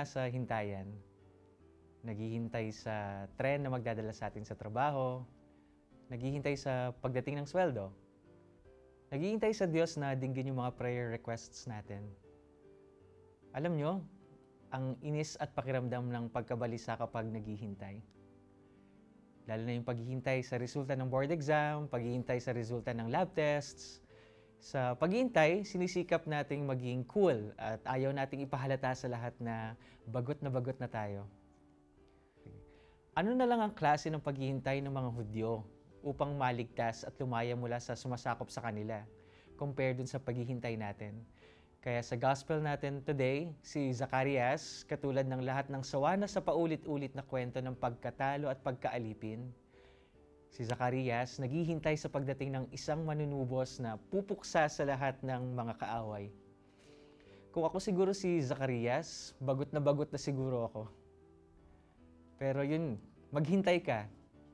nasa hintayan. Naghihintay sa tren na magdadala sa atin sa trabaho. Naghihintay sa pagdating ng sweldo. Naghihintay sa Diyos na dinggin yung mga prayer requests natin. Alam nyo, ang inis at pakiramdam ng pagkabalisa kapag naghihintay. Lalo na yung paghihintay sa resulta ng board exam, paghihintay sa resulta ng lab tests. Sa paghihintay, sinisikap nating maging cool at ayaw nating ipahalata sa lahat na bagot na tayo. Ano na lang ang klase ng paghihintay ng mga Hudyo upang maligtas at lumaya mula sa sumasakop sa kanila compared dun sa paghihintay natin? Kaya sa gospel natin today, si Zacarias, katulad ng lahat ng sawana sa paulit-ulit na kwento ng pagkatalo at pagkaalipin, si Zacarias naghihintay sa pagdating ng isang manunubos na pupuksa sa lahat ng mga kaaway. Kung ako siguro si Zacarias, bagot na siguro ako. Pero yun, maghintay ka.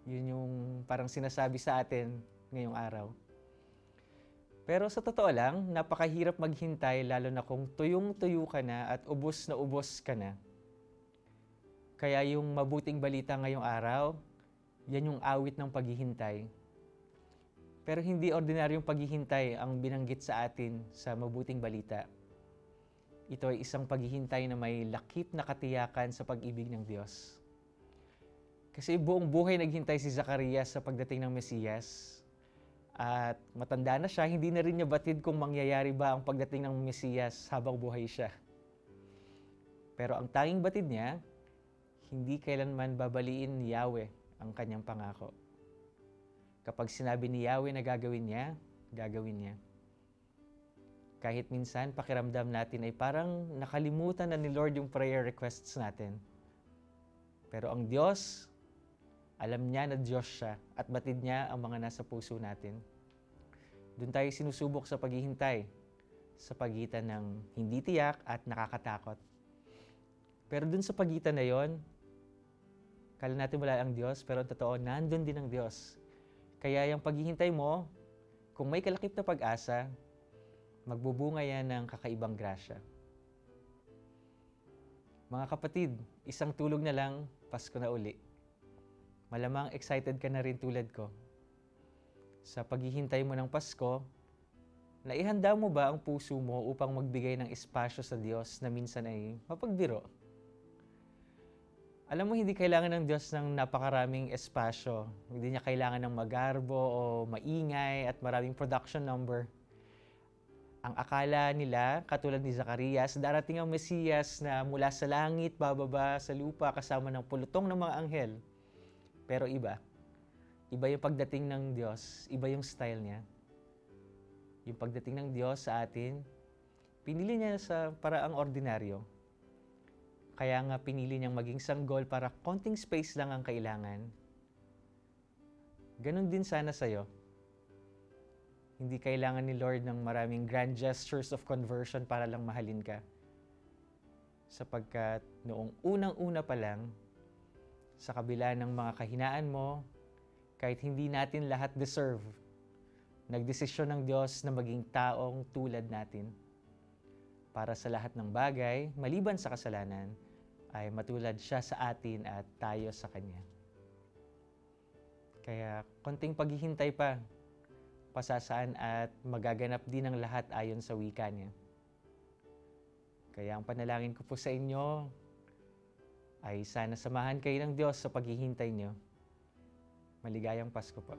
Yun yung parang sinasabi sa atin ngayong araw. Pero sa totoo lang, napakahirap maghintay lalo na kung tuyong-tuyo ka na at ubos na ubos ka na. Kaya yung mabuting balita ngayong araw, yan yung awit ng paghihintay. Pero hindi ordinaryong paghihintay ang binanggit sa atin sa mabuting balita. Ito ay isang paghihintay na may lakip na katiyakan sa pag-ibig ng Diyos. Kasi buong buhay naghintay si Zacarias sa pagdating ng Mesiyas. At matanda na siya, hindi na rin niya batid kung mangyayari ba ang pagdating ng Mesiyas habang buhay siya. Pero ang tanging batid niya, hindi kailanman babaliin ni Yahweh ang kanyang pangako. Kapag sinabi ni Yahweh na gagawin niya, gagawin niya. Kahit minsan pakiramdam natin ay parang nakalimutan na ni Lord yung prayer requests natin. Pero ang Diyos, alam niya na Diyos siya at batid niya ang mga nasa puso natin. Doon tayo sinusubok sa paghihintay sa pagitan ng hindi tiyak at nakakatakot. Pero doon sa pagitan na yon, kala natin wala ang Diyos, pero ang totoo, nandun din ang Diyos. Kaya yung paghihintay mo, kung may kalakip na pag-asa, magbubunga yan ng kakaibang grasya. Mga kapatid, isang tulog na lang, Pasko na uli. Malamang excited ka na rin tulad ko. Sa paghihintay mo ng Pasko, naihanda mo ba ang puso mo upang magbigay ng espasyo sa Diyos na minsan ay mapagbiro? Alam mo, hindi kailangan ng Diyos ng napakaraming espasyo. Hindi niya kailangan ng magarbo o maingay at maraming production number. Ang akala nila, katulad ni Zacarias, darating ang Mesiyas na mula sa langit, bababa sa lupa kasama ng pulutong ng mga anghel. Pero iba. Iba yung pagdating ng Diyos, iba yung style niya. Yung pagdating ng Diyos sa atin, pinili niya sa paraang ordinaryo. Kaya nga pinili niyang maging sanggol para konting space lang ang kailangan. Ganon din sana sa'yo. Hindi kailangan ni Lord ng maraming grand gestures of conversion para lang mahalin ka. Sapagkat noong unang-una pa lang, sa kabila ng mga kahinaan mo, kahit hindi natin lahat deserve, nagdesisyon ng Diyos na maging taong tulad natin. Para sa lahat ng bagay, maliban sa kasalanan, ay matulad siya sa atin at tayo sa Kanya. Kaya konting paghihintay pa, pasasaan at magaganap din ang lahat ayon sa wika niya. Kaya ang panalangin ko po sa inyo ay sana samahan kayo ng Diyos sa paghihintay niyo. Maligayang Pasko po.